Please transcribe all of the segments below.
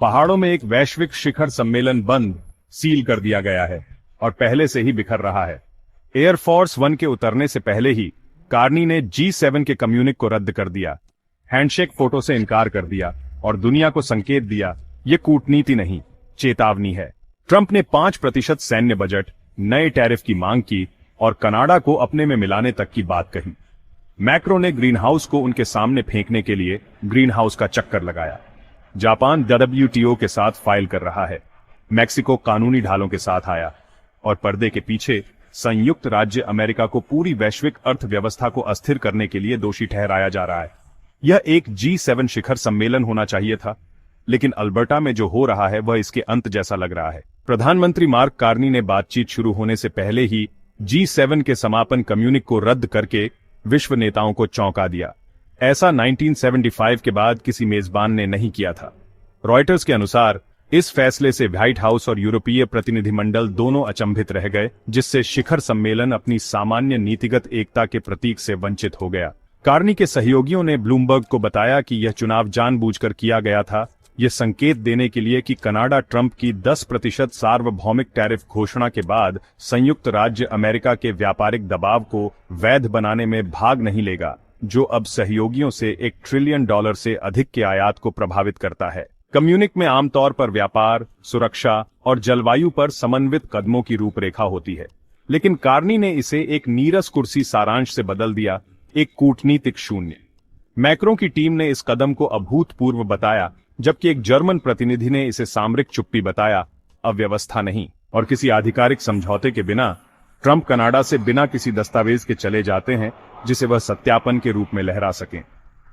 पहाड़ों में एक वैश्विक शिखर सम्मेलन बंद सील कर दिया गया है और पहले से ही बिखर रहा है। एयरफोर्स वन के उतरने से पहले ही कार्नी ने G7 के कम्युनिक को रद्द कर दिया, हैंडशेक फोटो से इनकार कर दिया और दुनिया को संकेत दिया ये कूटनीति नहीं, चेतावनी है। ट्रंप ने 5% सैन्य बजट, नए टैरिफ की मांग की और कनाडा को अपने में मिलाने तक की बात कही। मैक्रो ने ग्रीन हाउस को उनके सामने फेंकने के लिए ग्रीन हाउस का चक्कर लगाया। जापान WTO के साथ फाइल कर रहा है, मैक्सिको कानूनी ढालों के साथ आया और पर्दे के पीछे संयुक्त राज्य अमेरिका को पूरी वैश्विक अर्थव्यवस्था को अस्थिर करने के लिए दोषी ठहराया जा रहा है। यह एक G7 शिखर सम्मेलन होना चाहिए था, लेकिन अल्बर्टा में जो हो रहा है वह इसके अंत जैसा लग रहा है। प्रधानमंत्री मार्क कार्नी ने बातचीत शुरू होने से पहले ही G7 के समापन कम्युनिक को रद्द करके विश्व नेताओं को चौंका दिया। ऐसा 1975 के बाद किसी मेजबान ने नहीं किया था। रॉयटर्स के अनुसार इस फैसले से व्हाइट हाउस और यूरोपीय प्रतिनिधिमंडल दोनों अचंभित रह गए, जिससे शिखर सम्मेलन अपनी सामान्य नीतिगत एकता के प्रतीक से वंचित हो गया। कार्नी के सहयोगियों ने ब्लूमबर्ग को बताया कि यह चुनाव जानबूझकर किया गया था, यह संकेत देने के लिए कि कनाडा ट्रंप की 10% सार्वभौमिक टैरिफ घोषणा के बाद संयुक्त राज्य अमेरिका के व्यापारिक दबाव को वैध बनाने में भाग नहीं लेगा, जो अब सहयोगियों से $1 ट्रिलियन से अधिक के आयात को प्रभावित करता है। कम्युनिक में आमतौर पर व्यापार, सुरक्षा और जलवायु पर समन्वित कदमों की रूपरेखा होती है, लेकिन कार्नी ने इसे एक नीरस कुर्सी सारांश से बदल दिया, एक कूटनीतिक शून्य। मैक्रो की टीम ने इस कदम को अभूतपूर्व बताया, जबकि एक जर्मन प्रतिनिधि ने इसे सामरिक चुप्पी बताया, अव्यवस्था नहीं। और किसी आधिकारिक समझौते के बिना ट्रंप कनाडा से बिना किसी दस्तावेज के चले जाते हैं जिसे वह सत्यापन के रूप में लहरा सकें।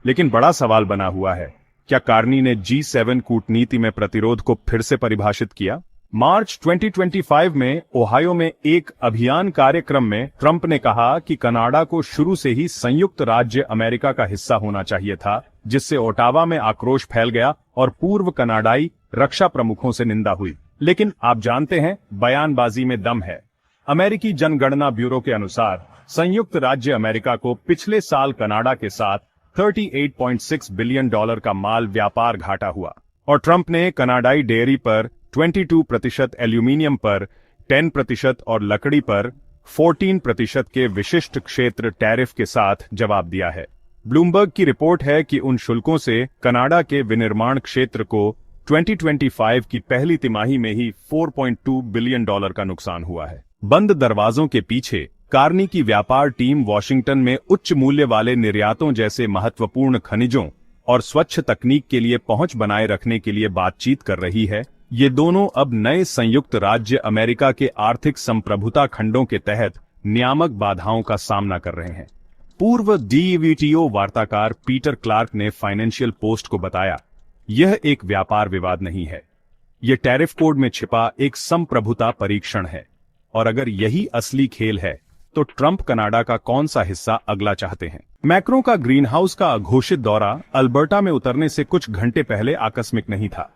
लेकिन बड़ा सवाल बना हुआ है, क्या कार्नी ने G7 कूटनीति में प्रतिरोध को फिर से परिभाषित किया? मार्च 2025 में ओहायो में एक अभियान कार्यक्रम में ट्रंप ने कहा कि कनाडा को शुरू से ही संयुक्त राज्य अमेरिका का हिस्सा होना चाहिए था, जिससे ओटावा में आक्रोश फैल गया और पूर्व कनाडाई रक्षा प्रमुखों से निंदा हुई। लेकिन आप जानते हैं, बयानबाजी में दम है। अमेरिकी जनगणना ब्यूरो के अनुसार संयुक्त राज्य अमेरिका को पिछले साल कनाडा के साथ $38.6 बिलियन का माल व्यापार घाटा हुआ और ट्रंप ने कनाडाई डेयरी पर 22%, एल्यूमिनियम पर 10% और लकड़ी पर 14% के विशिष्ट क्षेत्र टैरिफ के साथ जवाब दिया है। ब्लूमबर्ग की रिपोर्ट है कि उन शुल्कों से कनाडा के विनिर्माण क्षेत्र को 2025 की पहली तिमाही में ही $4.2 बिलियन का नुकसान हुआ है। बंद दरवाजों के पीछे कार्नी की व्यापार टीम वॉशिंगटन में उच्च मूल्य वाले निर्यातों जैसे महत्वपूर्ण खनिजों और स्वच्छ तकनीक के लिए पहुंच बनाए रखने के लिए बातचीत कर रही है। ये दोनों अब नए संयुक्त राज्य अमेरिका के आर्थिक संप्रभुता खंडों के तहत नियामक बाधाओं का सामना कर रहे हैं। पूर्व WTO वार्ताकार पीटर क्लार्क ने फाइनेंशियल पोस्ट को बताया, यह एक व्यापार विवाद नहीं है, यह टैरिफ कोड में छिपा एक संप्रभुता परीक्षण है। और अगर यही असली खेल है तो ट्रंप कनाडा का कौन सा हिस्सा अगला चाहते हैं? मैक्रो का ग्रीन हाउस का अघोषित दौरा अल्बर्टा में उतरने से कुछ घंटे पहले आकस्मिक नहीं था।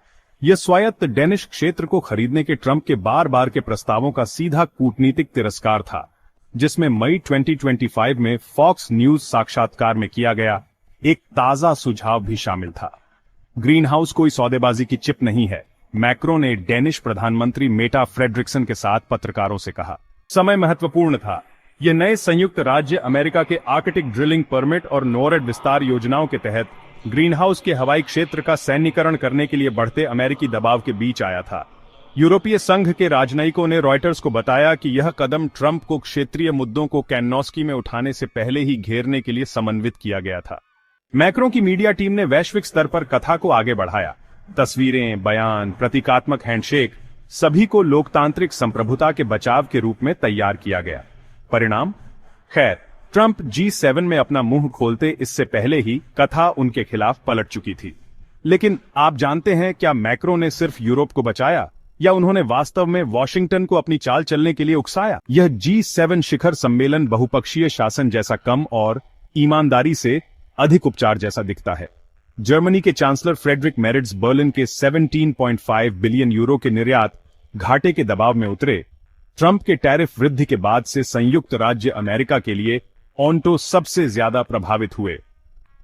यह स्वायत्त डेनिश क्षेत्र को खरीदने के ट्रंप के बार बार के प्रस्तावों का सीधा कूटनीतिक तिरस्कार था, जिसमें मई 2025 में फॉक्स न्यूज साक्षात्कार में किया गया एक ताजा सुझाव भी शामिल था। ग्रीन हाउस कोई सौदेबाजी की चिप नहीं है, मैक्रो ने डेनिश प्रधानमंत्री मेटा फ्रेडरिक्सन के साथ पत्रकारों से कहा। समय महत्वपूर्ण था। ये नए संयुक्त राज्य अमेरिका के आर्कटिक ड्रिलिंग परमिट और नोरेड विस्तार योजनाओं के तहत ग्रीन हाउस के हवाई क्षेत्र का सैन्यीकरण करने के लिए बढ़ते अमेरिकी दबाव के बीच आया था। यूरोपीय संघ के राजनयिकों ने रॉयटर्स को बताया कि यह कदम ट्रंप को क्षेत्रीय मुद्दों को कैनोस्की में उठाने से पहले ही घेरने के लिए समन्वित किया गया था। मैक्रो की मीडिया टीम ने वैश्विक स्तर पर कथा को आगे बढ़ाया। तस्वीरें, बयान, प्रतीकात्मक हैंडशेक, सभी को लोकतांत्रिक संप्रभुता के बचाव के रूप में तैयार किया गया। परिणाम? खैर, ट्रंप G7 में अपना मुंह खोलते इससे पहले ही कथा उनके खिलाफ पलट चुकी थी। लेकिन आप जानते हैं, क्या मैक्रो ने सिर्फ यूरोप को बचाया या उन्होंने वास्तव में वॉशिंगटन को अपनी चाल चलने के लिए उकसाया? यह G7 शिखर सम्मेलन बहुपक्षीय शासन जैसा कम और ईमानदारी से अधिक उपचार जैसा दिखता है। जर्मनी के चांसलर फ्रेडरिक मेरिट्ज बर्लिन के 17.5 बिलियन यूरो के निर्यात घाटे के दबाव में उतरे। ट्रंप के टैरिफ वृद्धि के बाद से संयुक्त राज्य अमेरिका के लिए ऑन्टो सबसे ज्यादा प्रभावित हुए।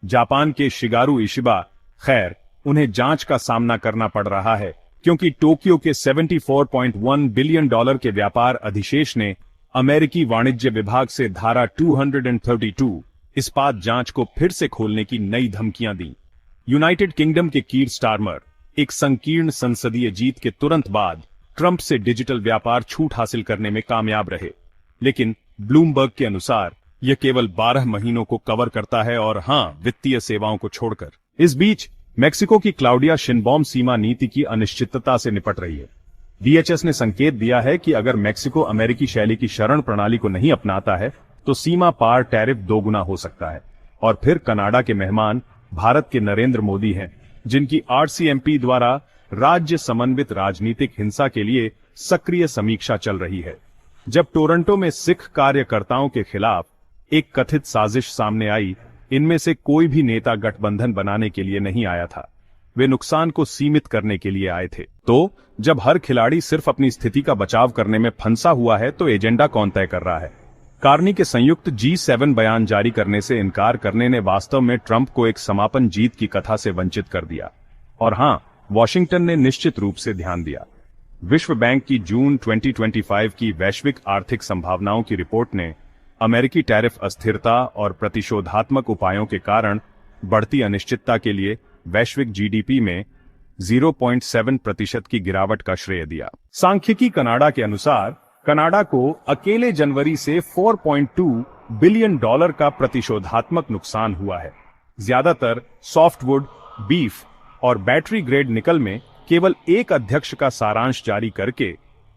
जापान के शिगारू इशिबा, खैर, उन्हें जांच का सामना करना पड़ रहा है क्योंकि टोक्यो के 74.1 बिलियन डॉलर के व्यापार अधिशेष ने अमेरिकी वाणिज्य विभाग से धारा 232 इस्पात जांच को फिर से खोलने की नई धमकियां दी। यूनाइटेड किंगडम के कीर स्टारमर एक संकीर्ण संसदीय जीत के तुरंत बाद ट्रंप से डिजिटल व्यापार छूट हासिल करने में कामयाब रहे, लेकिन ब्लूमबर्ग के अनुसार यह केवल 12 महीनों को कवर करता है और वित्तीय सेवाओं को छोड़कर। इस बीच मेक्सिको की क्लाउडिया शिनबॉम सीमा नीति की अनिश्चितता से निपट रही है। डीएचएस ने संकेत दिया है कि अगर मेक्सिको अमेरिकी शैली की शरण प्रणाली को नहीं अपनाता है तो सीमा पार टैरिफ दोगुना हो सकता है। और फिर कनाडा के मेहमान भारत के नरेंद्र मोदी हैं, जिनकी आरसीएमपी द्वारा राज्य समन्वित राजनीतिक हिंसा के लिए सक्रिय समीक्षा चल रही है। जब टोरंटो में सिख कार्यकर्ताओं के खिलाफ एक कथित साजिश सामने आई, इनमें से कोई भी नेता गठबंधन बनाने के लिए नहीं आया था, वे नुकसान को सीमित करने के लिए आए थे। तो जब हर खिलाड़ी सिर्फ अपनी स्थिति का बचाव करने में फंसा हुआ है तो एजेंडा कौन तय कर रहा है? कार्नी के संयुक्त G7 बयान जारी करने से इनकार करने ने वास्तव में ट्रंप को एक समापन जीत की कथा से वंचित कर दिया। और वॉशिंगटन ने निश्चित रूप से ध्यान दिया। विश्व बैंक की जून 2025 की वैश्विक आर्थिक संभावनाओं की रिपोर्ट ने अमेरिकी टैरिफ अस्थिरता और प्रतिशोधात्मक उपायों के कारण बढ़ती अनिश्चितता के लिए वैश्विक जीडीपी में 0.7% की गिरावट का श्रेय दिया। सांख्यिकी कनाडा के अनुसार कनाडा को अकेले जनवरी से 4.2 बिलियन डॉलर का प्रतिशोधात्मक नुकसान हुआ है। ज्यादातर सॉफ्टवुड, बीफ और बैटरी ग्रेड निकल में केवल एक अध्यक्ष का सारांश जारी करके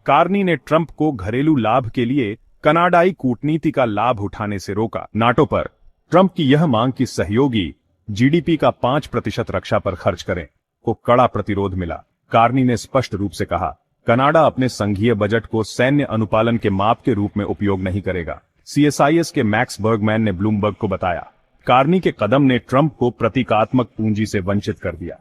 कार्नी ने ट्रंप को घरेलू लाभ के लिए कनाडाई कूटनीति का लाभ उठाने से रोका। नाटो पर ट्रंप की यह मांग कि सहयोगी जीडीपी का 5% रक्षा पर खर्च करें को कड़ा प्रतिरोध मिला। कार्नी ने स्पष्ट रूप से कहा, कनाडा अपने संघीय बजट को सैन्य अनुपालन के माप के रूप में उपयोग नहीं करेगा। सीएसआईएस के मैक्स बर्गमैन ने ब्लूमबर्ग को बताया, कार्नी के कदम ने ट्रंप को प्रतीकात्मक पूंजी से वंचित कर दिया।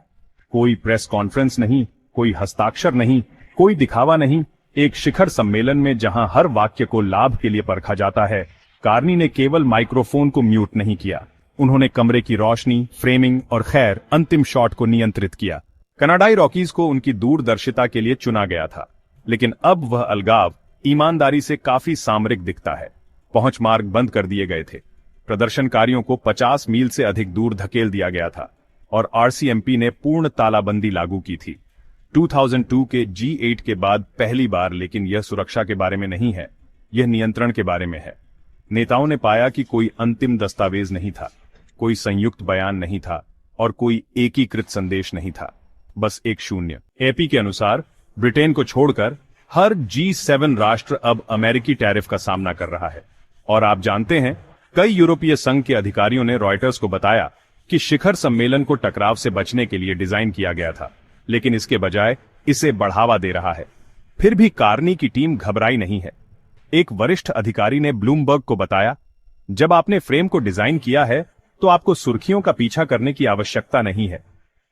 कोई प्रेस कॉन्फ्रेंस नहीं, कोई हस्ताक्षर नहीं, कोई दिखावा नहीं। एक शिखर सम्मेलन में जहां हर वाक्य को लाभ के लिए परखा जाता है, कार्नी ने केवल माइक्रोफोन को म्यूट नहीं किया, उन्होंने कमरे की रोशनी, फ्रेमिंग और अंतिम शॉट को नियंत्रित किया। कनाडाई रॉकीज को उनकी दूरदर्शिता के लिए चुना गया था, लेकिन अब वह अलगाव ईमानदारी से काफी सामरिक दिखता है। पहुंच मार्ग बंद कर दिए गए थे, प्रदर्शनकारियों को 50 मील से अधिक दूर धकेल दिया गया था और आरसीएमपी ने पूर्ण तालाबंदी लागू की थी। 2002 के G8 के बाद पहली बार, लेकिन यह सुरक्षा के बारे में नहीं है, यह नियंत्रण के बारे में है। नेताओं ने पाया कि कोई अंतिम दस्तावेज नहीं था, कोई संयुक्त बयान नहीं था और कोई एकीकृत संदेश नहीं था, बस एक शून्य। एपी के अनुसार ब्रिटेन को छोड़कर हर G7 राष्ट्र अब अमेरिकी टैरिफ का सामना कर रहा है। और आप जानते हैं, कई यूरोपीय संघ के अधिकारियों ने रॉयटर्स को बताया कि शिखर सम्मेलन को टकराव से बचने के लिए डिजाइन किया गया था, लेकिन इसके बजाय इसे बढ़ावा दे रहा है। फिर भी कार्नी की टीम घबराई नहीं है। एक वरिष्ठ अधिकारी ने ब्लूमबर्ग को बताया, जब आपने फ्रेम को डिजाइन किया है तो आपको सुर्खियों का पीछा करने की आवश्यकता नहीं है,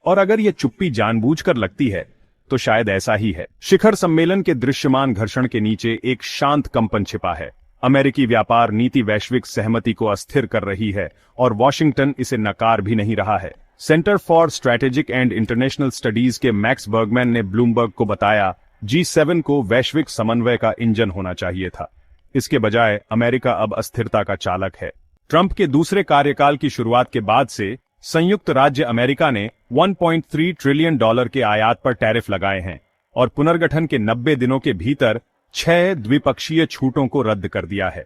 और अगर यह चुप्पी जानबूझकर लगती है तो शायद ऐसा ही है। शिखर सम्मेलन के दृश्यमान घर्षण के नीचे एक शांत कंपन छिपा है। अमेरिकी व्यापार नीति वैश्विक सहमति को अस्थिर कर रही है और वॉशिंगटन इसे नकार भी नहीं रहा है। Centre for strategic and international studies के मैक्स बर्गमैन ने ब्लूमबर्ग को बताया, G7 को वैश्विक समन्वय का इंजन होना चाहिए था। इसके बजाय अमेरिका अब अस्थिरता का चालक है। ट्रंप के दूसरे कार्यकाल की शुरुआत के बाद से संयुक्त राज्य अमेरिका ने 1.3 ट्रिलियन डॉलर के आयात पर टैरिफ लगाए हैं और पुनर्गठन के 90 दिनों के भीतर 6 द्विपक्षीय छूटों को रद्द कर दिया है।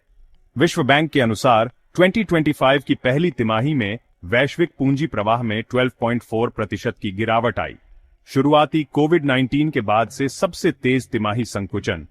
विश्व बैंक के अनुसार 2025 की पहली तिमाही में वैश्विक पूंजी प्रवाह में 12.4% की गिरावट आई। शुरुआती कोविड-19 के बाद से सबसे तेज तिमाही संकुचन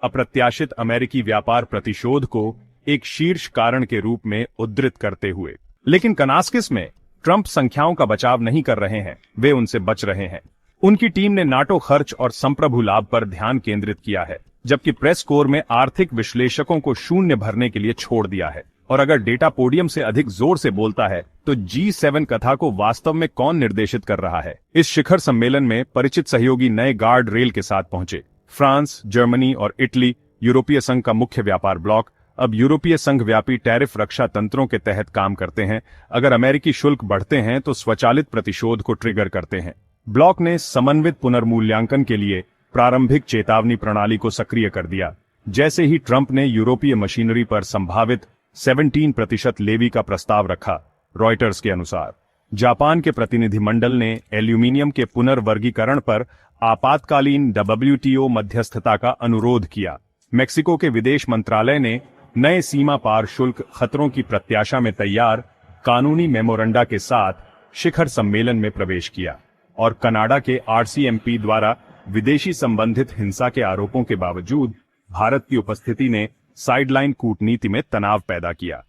अप्रत्याशित अमेरिकी व्यापार प्रतिशोध को एक शीर्ष कारण के रूप में उद्धृत करते हुए। लेकिन कनास्किस में ट्रंप संख्याओं का बचाव नहीं कर रहे हैं, वे उनसे बच रहे हैं। उनकी टीम ने नाटो खर्च और संप्रभु लाभ पर ध्यान केंद्रित किया है, जबकि प्रेस कोर में आर्थिक विश्लेषकों को शून्य भरने के लिए छोड़ दिया है। और अगर डेटा पोडियम से अधिक जोर से बोलता है तो G7 कथा को वास्तव में कौन निर्देशित कर रहा है? इस शिखर सम्मेलन में परिचित सहयोगी नए गार्ड रेल के साथ पहुंचे। फ्रांस, जर्मनी और इटली, यूरोपीय संघ का मुख्य व्यापार ब्लॉक, अब यूरोपीय संघ व्यापी टैरिफ रक्षा तंत्रों के तहत काम करते हैं। अगर अमेरिकी शुल्क बढ़ते हैं तो स्वचालित प्रतिशोध को ट्रिगर करते हैं। ब्लॉक ने समन्वित पुनर्मूल्यांकन के लिए प्रारंभिक चेतावनी प्रणाली को सक्रिय कर दिया। जैसे ही ट्रंप ने यूरोपीय मशीनरी पर संभावित 17% लेवी का प्रस्ताव रखा। रॉयटर्स के अनुसार जापान के प्रतिनिधिमंडल ने एल्यूमीनियम के पुनर्वर्गीकरण पर आपातकालीन WTO मध्यस्थता का अनुरोध किया। मेक्सिको के विदेश मंत्रालय ने नए सीमा पार शुल्क खतरों की प्रत्याशा में तैयार कानूनी मेमोरेंडा के साथ शिखर सम्मेलन में प्रवेश किया और कनाडा के RCMP द्वारा विदेशी संबंधित हिंसा के आरोपों के बावजूद भारत की उपस्थिति ने साइडलाइन कूटनीति में तनाव पैदा किया।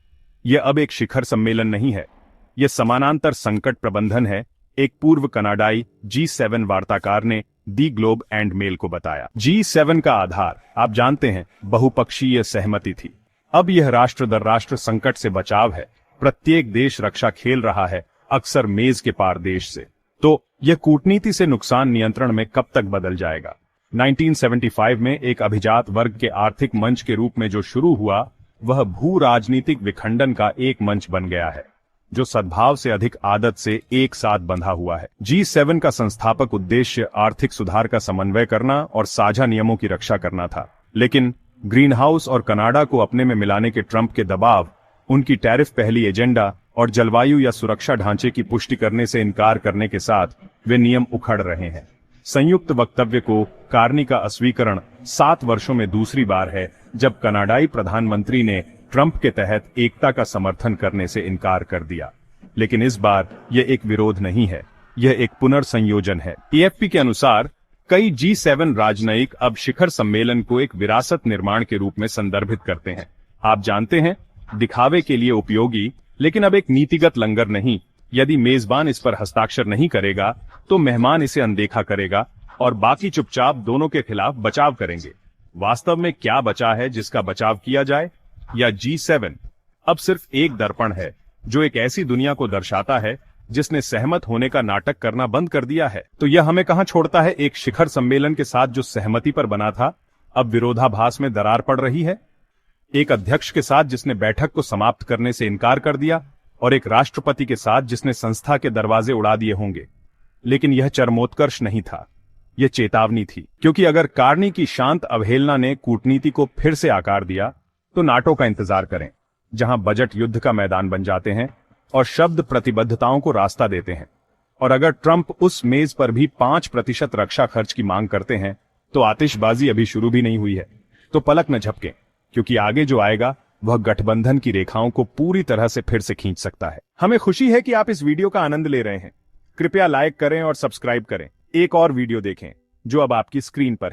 यह अब एक शिखर सम्मेलन नहीं है, यह समानांतर संकट प्रबंधन है, एक पूर्व कनाडाई G7 वार्ताकार ने दी ग्लोब एंड मेल को बताया। G7 का आधार आप जानते हैं बहुपक्षीय सहमति थी। अब यह राष्ट्र दर राष्ट्र संकट से बचाव है। प्रत्येक देश रक्षा खेल रहा है, अक्सर मेज के पार देश से। तो यह कूटनीति से नुकसान नियंत्रण में कब तक बदल जाएगा? 1975 में एक अभिजात वर्ग के आर्थिक मंच के रूप में जो शुरू हुआ, वह भू राजनीतिक विखंडन का एक मंच बन गया है, जो सद्भाव से अधिक आदत से एक साथ बंधा हुआ है। G7 का संस्थापक उद्देश्य आर्थिक सुधार का समन्वय करना और साझा नियमों की रक्षा करना था। लेकिन ग्रीन हाउस और कनाडा को अपने में मिलाने के ट्रंप के दबाव, उनकी टैरिफ पहली एजेंडा और जलवायु या सुरक्षा ढांचे की पुष्टि करने से इनकार करने के साथ वे नियम उखड़ रहे हैं। संयुक्त वक्तव्य को कार्नी का अस्वीकरण 7 वर्षों में दूसरी बार है जब कनाडाई प्रधानमंत्री ने ट्रंप के तहत एकता का समर्थन करने से इनकार कर दिया। लेकिन इस बार यह एक विरोध नहीं है, यह एक पुनर्संयोजन है। AFP के अनुसार कई G7 राजनयिक अब शिखर सम्मेलन को एक विरासत निर्माण के रूप में संदर्भित करते हैं। आप जानते हैं, दिखावे के लिए उपयोगी, लेकिन अब एक नीतिगत लंगर नहीं। यदि मेजबान इस पर हस्ताक्षर नहीं करेगा तो मेहमान इसे अनदेखा करेगा और बाकी चुपचाप दोनों के खिलाफ बचाव करेंगे। वास्तव में क्या बचा है जिसका बचाव किया जाए? या G7 अब सिर्फ एक दर्पण है जो एक ऐसी दुनिया को दर्शाता है जिसने सहमत होने का नाटक करना बंद कर दिया है? तो यह हमें कहां छोड़ता है? एक शिखर सम्मेलन के साथ जो सहमति पर बना था, अब विरोधाभास में दरार पड़ रही है। एक अध्यक्ष के साथ जिसने बैठक को समाप्त करने से इनकार कर दिया और एक राष्ट्रपति के साथ जिसने संस्था के दरवाजे उड़ा दिए होंगे। लेकिन यह चरमोत्कर्ष नहीं था, यह चेतावनी थी। क्योंकि अगर कार्नी की शांत अवहेलना ने कूटनीति को फिर से आकार दिया, तो नाटो का इंतजार करें, जहां बजट युद्ध का मैदान बन जाते हैं और शब्द प्रतिबद्धताओं को रास्ता देते हैं। और अगर ट्रंप उस मेज पर भी 5% रक्षा खर्च की मांग करते हैं, तो आतिशबाजी अभी शुरू भी नहीं हुई है। तो पलक न झपकें, क्योंकि आगे जो आएगा वह गठबंधन की रेखाओं को पूरी तरह से फिर से खींच सकता है। हमें खुशी है कि आप इस वीडियो का आनंद ले रहे हैं। कृपया लाइक करें और सब्सक्राइब करें। एक और वीडियो देखें जो अब आपकी स्क्रीन पर है।